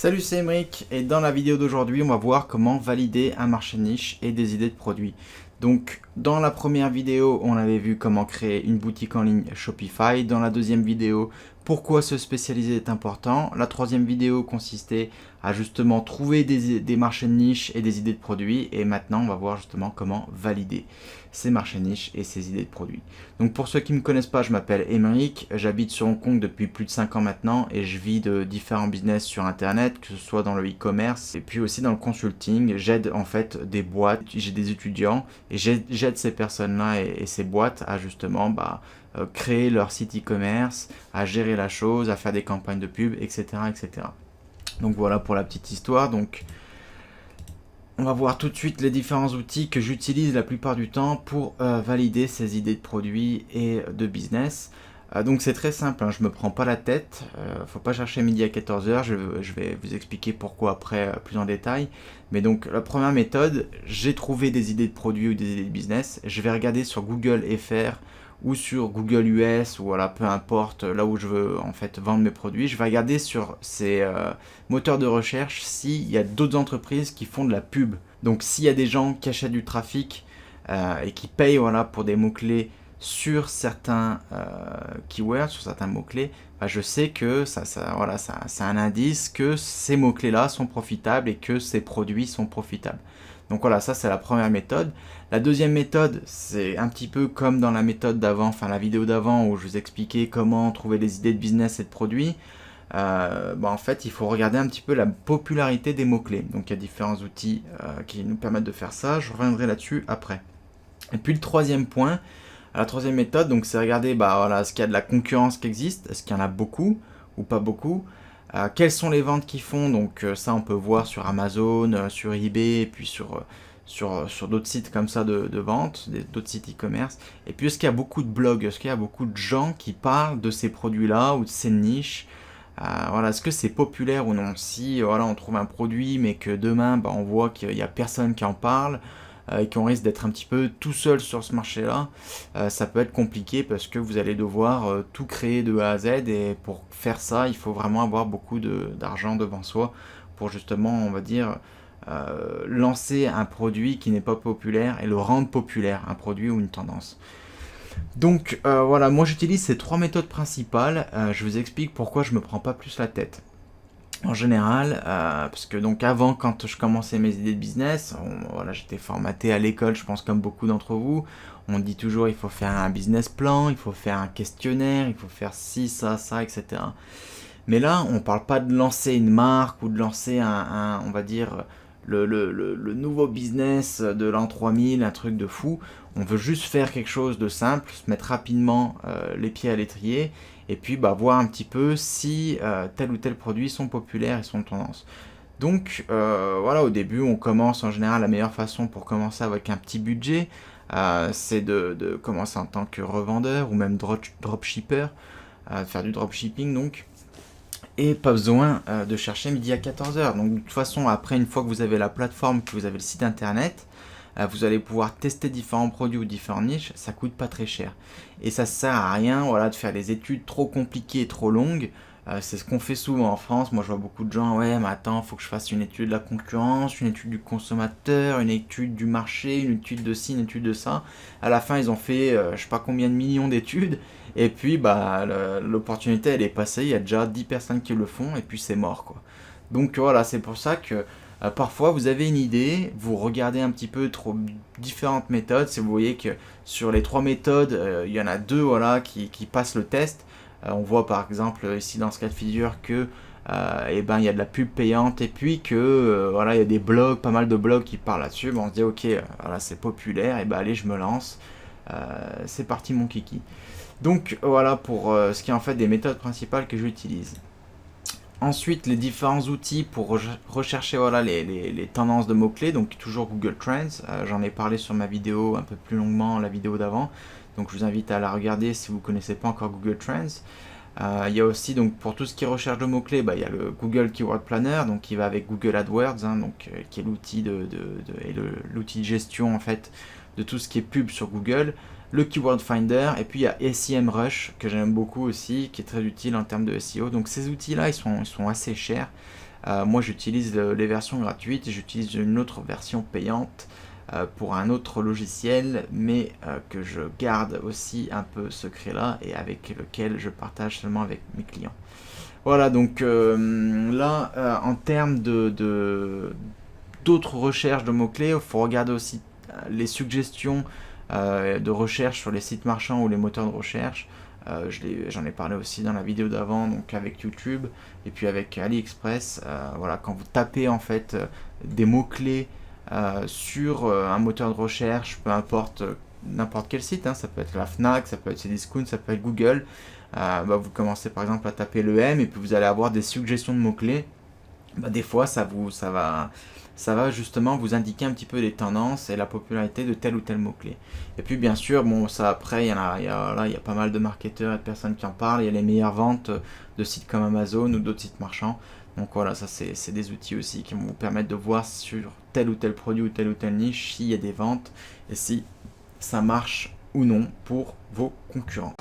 Salut, c'est Emeric et dans la vidéo d'aujourd'hui, on va voir comment valider un marché niche et des idées de produits. Donc, dans la première vidéo, on avait vu comment créer une boutique en ligne Shopify. Dans la deuxième vidéo, pourquoi se spécialiser est important. La troisième vidéo consistait à justement trouver des marchés de niche et des idées de produits. Et maintenant, on va voir justement comment valider ces marchés de niche et ces idées de produits. Donc, pour ceux qui ne me connaissent pas, je m'appelle Emeric. J'habite sur Hong Kong depuis plus de 5 ans maintenant et je vis de différents business sur Internet, que ce soit dans le e-commerce et puis aussi dans le consulting. J'aide en fait des boîtes, j'ai des étudiants et j'aide ces personnes-là et ces boîtes à justement créer leur site e-commerce, à gérer la chose, à faire des campagnes de pub, etc., etc. Donc voilà pour la petite histoire. Donc on va voir tout de suite les différents outils que j'utilise la plupart du temps pour valider ces idées de produits et de business. Donc c'est très simple, hein, je me prends pas la tête, faut pas chercher midi à 14h, je vais vous expliquer pourquoi après plus en détail. Mais donc la première méthode, j'ai trouvé des idées de produits ou des idées de business, je vais regarder sur Google FR ou sur Google US ou voilà, peu importe là où je veux en fait vendre mes produits, je vais regarder sur ces moteurs de recherche s'il y a d'autres entreprises qui font de la pub. Donc s'il y a des gens qui achètent du trafic et qui payent voilà, pour des mots-clés sur certains keywords, sur certains mots-clés, je sais que voilà, c'est un indice que ces mots-clés-là sont profitables et que ces produits sont profitables. Donc voilà, ça c'est la première méthode. La deuxième méthode, c'est un petit peu comme dans la méthode d'avant, enfin la vidéo d'avant où je vous expliquais comment trouver des idées de business et de produits. En fait, il faut regarder un petit peu la popularité des mots-clés. Donc il y a différents outils qui nous permettent de faire ça. Je reviendrai là-dessus après. Et puis le troisième point, la troisième méthode, donc c'est regarder voilà, est-ce qu'il y a de la concurrence qui existe, est-ce qu'il y en a beaucoup ou pas beaucoup, quelles sont les ventes qu'ils font, donc ça on peut voir sur Amazon, sur eBay et puis sur d'autres sites comme ça de vente, d'autres sites e-commerce. Et puis est-ce qu'il y a beaucoup de blogs, est-ce qu'il y a beaucoup de gens qui parlent de ces produits-là ou de ces niches, voilà, est-ce que c'est populaire ou non. Si voilà, on trouve un produit mais que demain on voit qu'il n'y a personne qui en parle, et qu'on risque d'être un petit peu tout seul sur ce marché-là, ça peut être compliqué parce que vous allez devoir tout créer de A à Z et pour faire ça, il faut vraiment avoir beaucoup d'argent devant soi pour justement, on va dire, lancer un produit qui n'est pas populaire et le rendre populaire, un produit ou une tendance. Donc voilà, moi j'utilise ces trois méthodes principales, je vous explique pourquoi je me prends pas plus la tête. En général, parce que donc avant, quand je commençais mes idées de business, voilà, j'étais formaté à l'école, je pense comme beaucoup d'entre vous. On dit toujours il faut faire un business plan, il faut faire un questionnaire, il faut faire ci, ça, etc. Mais là, on parle pas de lancer une marque ou de lancer on va dire, le nouveau business de l'an 3000, un truc de fou. On veut juste faire quelque chose de simple, se mettre rapidement les pieds à l'étrier et puis voir un petit peu si tel ou tel produit sont populaires et sont tendance. Donc voilà, au début, on commence en général, la meilleure façon pour commencer avec un petit budget, c'est de commencer en tant que revendeur ou même dropshipper, faire du dropshipping donc. Et pas besoin de chercher midi à 14h. Donc de toute façon, après, une fois que vous avez la plateforme, que vous avez le site internet, vous allez pouvoir tester différents produits ou différentes niches, ça coûte pas très cher. Et ça sert à rien voilà, de faire des études trop compliquées et trop longues. C'est ce qu'on fait souvent en France. Moi je vois beaucoup de gens, ouais mais attends, faut que je fasse une étude de la concurrence, une étude du consommateur, une étude du marché, une étude de ci, une étude de ça. À la fin ils ont fait je sais pas combien de millions d'études. Et puis l'opportunité elle est passée, il y a déjà 10 personnes qui le font et puis c'est mort quoi. Donc voilà, c'est pour ça que parfois vous avez une idée, vous regardez un petit peu différentes méthodes. Si vous voyez que sur les trois méthodes, il y en a deux voilà, qui passent le test. On voit par exemple ici dans ce cas de figure que il y a de la pub payante et puis que voilà, il y a des blogs, pas mal de blogs qui parlent là-dessus. On se dit ok, voilà, c'est populaire, et allez, je me lance. C'est parti mon kiki. Donc voilà pour ce qui est en fait des méthodes principales que j'utilise. Ensuite, les différents outils pour rechercher voilà, les tendances de mots-clés, donc toujours Google Trends. J'en ai parlé sur ma vidéo un peu plus longuement, la vidéo d'avant. Donc je vous invite à la regarder si vous ne connaissez pas encore Google Trends. Il y a aussi donc pour tout ce qui est recherche de mots-clés, il y a le Google Keyword Planner, donc qui va avec Google AdWords, qui est l'outil l'outil de gestion en fait de tout ce qui est pub sur Google. Le Keyword Finder, et puis il y a SEMrush que j'aime beaucoup aussi, qui est très utile en termes de SEO. Donc ces outils-là, ils sont assez chers. Moi j'utilise les versions gratuites et j'utilise une autre version payante pour un autre logiciel, mais que je garde aussi un peu secret là et avec lequel je partage seulement avec mes clients. Voilà, donc là, en termes d'autres recherches de mots-clés, il faut regarder aussi les suggestions de recherche sur les sites marchands ou les moteurs de recherche. J'en ai parlé aussi dans la vidéo d'avant, donc avec YouTube et puis avec AliExpress. Voilà, quand vous tapez en fait des mots-clés sur un moteur de recherche, peu importe n'importe quel site, hein, ça peut être la Fnac, ça peut être Cdiscount, ça peut être Google. Vous commencez par exemple à taper le M et puis vous allez avoir des suggestions de mots-clés. Des fois ça va justement vous indiquer un petit peu les tendances et la popularité de tel ou tel mot-clé. Et puis bien sûr, bon ça après il y a pas mal de marketeurs et de personnes qui en parlent, il y a les meilleures ventes de sites comme Amazon ou d'autres sites marchands. Donc voilà, ça c'est des outils aussi qui vont vous permettre de voir sur tel ou tel produit ou telle niche s'il y a des ventes et si ça marche ou non pour vos concurrents.